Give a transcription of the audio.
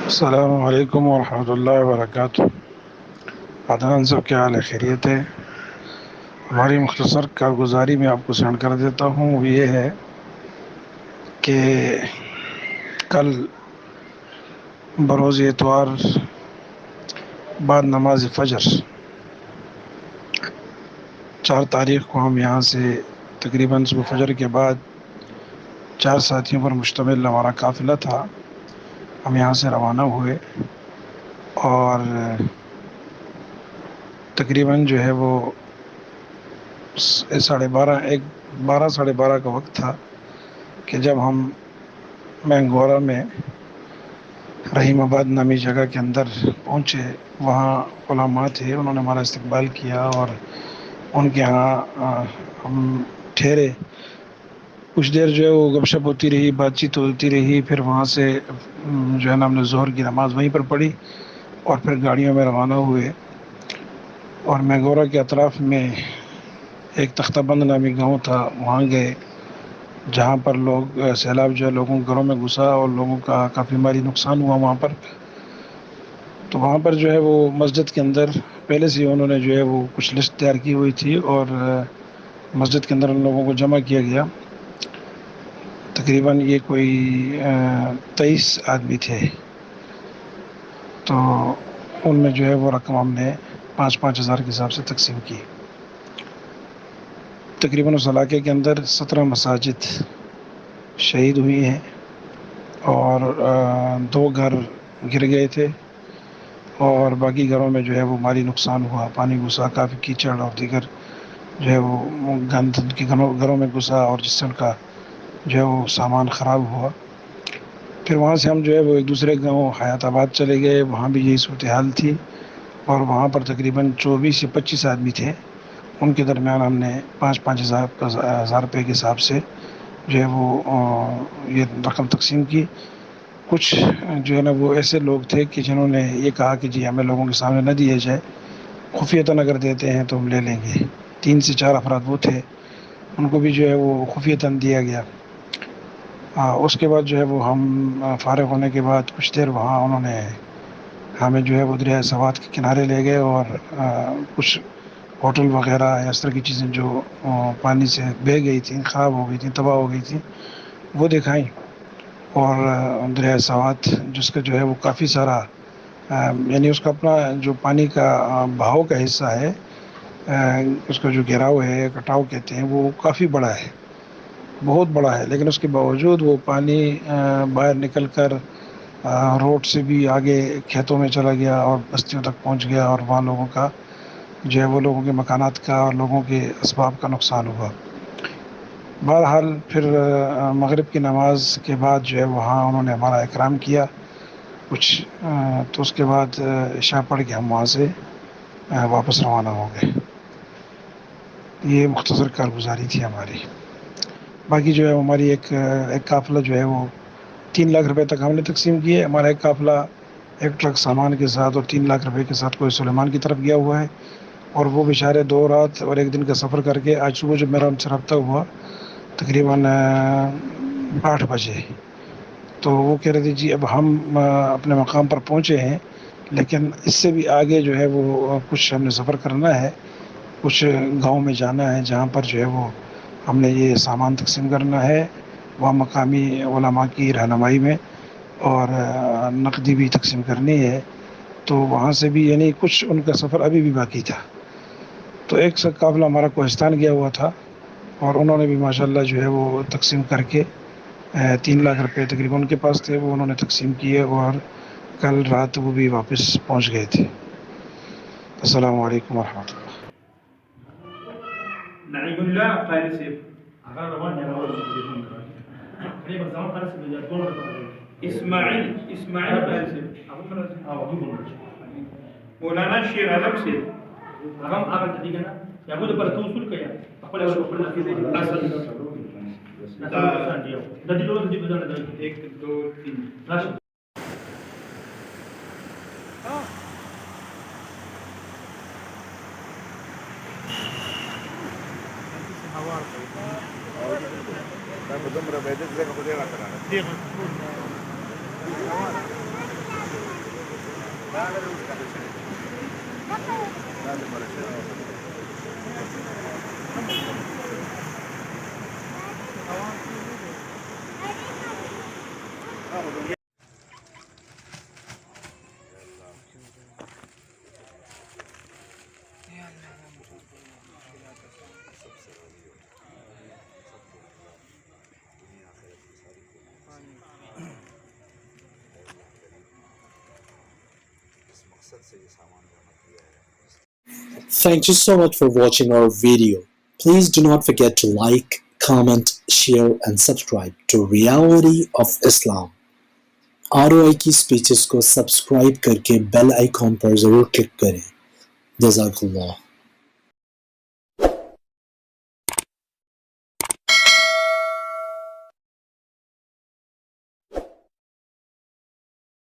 السلام علیکم ورحمۃ اللہ وبرکاتہ۔ عدنان صاحب کیا حال ہے؟ خیریت ہے؟ ہماری مختصر کارگزاری میں آپ کو سینڈ کر دیتا ہوں، وہ یہ ہے کہ کل بروز اتوار بعد نماز فجر 4 تاریخ کو ہم یہاں سے تقریباً صبح فجر کے بعد 4 ساتھیوں پر مشتمل ہمارا قافلہ تھا، ہم یہاں سے روانہ ہوئے اور تقریباً جو ہے وہ 12 ساڑھے 12 کا وقت تھا کہ جب ہم مینگورہ میں رحیم آباد نامی جگہ کے اندر پہنچے۔ وہاں علماء تھے، انہوں نے ہمارا استقبال کیا اور ان کے ہاں ہم ٹھہرے۔ کچھ دیر جو ہے وہ گپ شپ ہوتی رہی، بات چیت ہوتی رہی، پھر وہاں سے جو ہے نا ہم نے ظہر کی نماز وہیں پر پڑھی اور پھر گاڑیوں میں روانہ ہوئے۔ اور مینگورہ کے اطراف میں ایک تختہ بند نامی گاؤں تھا، وہاں گئے جہاں پر سیلاب جو ہے لوگوں کے گھروں میں گھسا اور لوگوں کا کافی مالی نقصان ہوا وہاں پر۔ تو وہاں پر جو ہے وہ مسجد کے اندر پہلے سے انہوں نے جو ہے وہ کچھ لسٹ تیار کی ہوئی تھی اور مسجد کے اندر ان لوگوں کو جمع کیا گیا۔ تقریباً یہ کوئی 23 آدمی تھے، تو ان میں جو ہے وہ رقم ہم نے 5-5 ہزار کے حساب سے تقسیم کی۔ تقریباً اس علاقے کے اندر 17 مساجد شہید ہوئی ہیں اور 2 گھر گر گئے تھے اور باقی گھروں میں جو ہے وہ مالی نقصان ہوا، پانی گھسا، کافی کیچڑ اور دیگر جو ہے وہ گند ان کے گھروں میں گھسا اور جس سے ان کا جو ہے وہ سامان خراب ہوا۔ پھر وہاں سے ہم جو ہے وہ ایک دوسرے گاؤں حیات آباد چلے گئے، وہاں بھی یہی صورتحال تھی اور وہاں پر تقریباً 24 یا 25 آدمی تھے۔ ان کے درمیان ہم نے 5-5 ہزار روپے کے حساب سے جو ہے وہ یہ رقم تقسیم کی۔ کچھ جو ہے نا وہ ایسے لوگ تھے کہ جنہوں نے یہ کہا کہ جی ہمیں لوگوں کے سامنے نہ دیے جائے، خفیتاً اگر دیتے ہیں تو ہم لے لیں گے۔ 3 سے 4 افراد وہ تھے، ان کو بھی جو ہے وہ خفیتاً دیا گیا۔ اس کے بعد جو ہے وہ ہم فارغ ہونے کے بعد کچھ دیر وہاں انہوں نے ہمیں جو ہے وہ دریائے سوات کے کنارے لے گئے اور کچھ ہوٹل وغیرہ یا اس طرح کی چیزیں جو پانی سے بہہ گئی تھیں، خراب ہو گئی تھیں، تباہ ہو گئی تھیں، وہ دکھائیں۔ اور دریائے سوات جس کا جو ہے وہ کافی سارا یعنی اس کا اپنا جو پانی کا بہاؤ کا حصہ ہے، اس کا جو گھیراؤ ہے، کٹاؤ کہتے ہیں، وہ کافی بڑا ہے، بہت بڑا ہے، لیکن اس کے باوجود وہ پانی باہر نکل کر روڈ سے بھی آگے کھیتوں میں چلا گیا اور بستیوں تک پہنچ گیا اور وہاں لوگوں کا جو ہے وہ لوگوں کے مکانات کا اور لوگوں کے اسباب کا نقصان ہوا۔ بہرحال پھر مغرب کی نماز کے بعد جو ہے وہاں انہوں نے ہمارا اکرام کیا کچھ، تو اس کے بعد عشاء پڑھ کے ہم وہاں سے واپس روانہ ہو گئے۔ یہ مختصر کارگزاری تھی ہماری۔ باقی جو ہے ہماری ایک قافلہ جو ہے وہ 3 لاکھ روپے تک ہم نے تقسیم کیے۔ ہمارا ایک قافلہ 1 ٹرک سامان کے ساتھ اور 3 لاکھ روپے کے ساتھ کوئی سلیمان کی طرف گیا ہوا ہے، اور وہ بیچارے 2 رات اور 1 دن کا سفر کر کے آج صبح جب میرا ان سے رابطہ ہوا تقریباً 8 بجے، تو وہ کہہ رہے تھے جی اب ہم اپنے مقام پر پہنچے ہیں، لیکن اس سے بھی آگے جو ہے وہ کچھ ہم نے سفر کرنا ہے، کچھ گاؤں میں جانا ہے جہاں پر جو ہے وہ ہم نے یہ سامان تقسیم کرنا ہے، وہاں مقامی علماء کی رہنمائی میں، اور نقدی بھی تقسیم کرنی ہے۔ تو وہاں سے بھی یعنی کچھ ان کا سفر ابھی بھی باقی تھا۔ تو ایک قافلہ ہمارا کوہستان گیا ہوا تھا اور انہوں نے بھی ماشاءاللہ جو ہے وہ تقسیم کر کے 3 لاکھ روپے تقریباً ان کے پاس تھے، وہ انہوں نے تقسیم کیے اور کل رات وہ بھی واپس پہنچ گئے تھے۔ السلام علیکم ورحمۃ اللہ۔ نعیم اللہ فارسی اسماعیل فارسی مولانا شیر عالم سے ایک دو تین Saya betul-betul beda, saya kemudian akan ada. Thank you so much for watching our video. Please do not forget to like, comment, share and subscribe to Reality of Islam. ROI کی سپیچز کو subscribe کر کے bell icon پر ضرور click کریں. جزاک اللہ.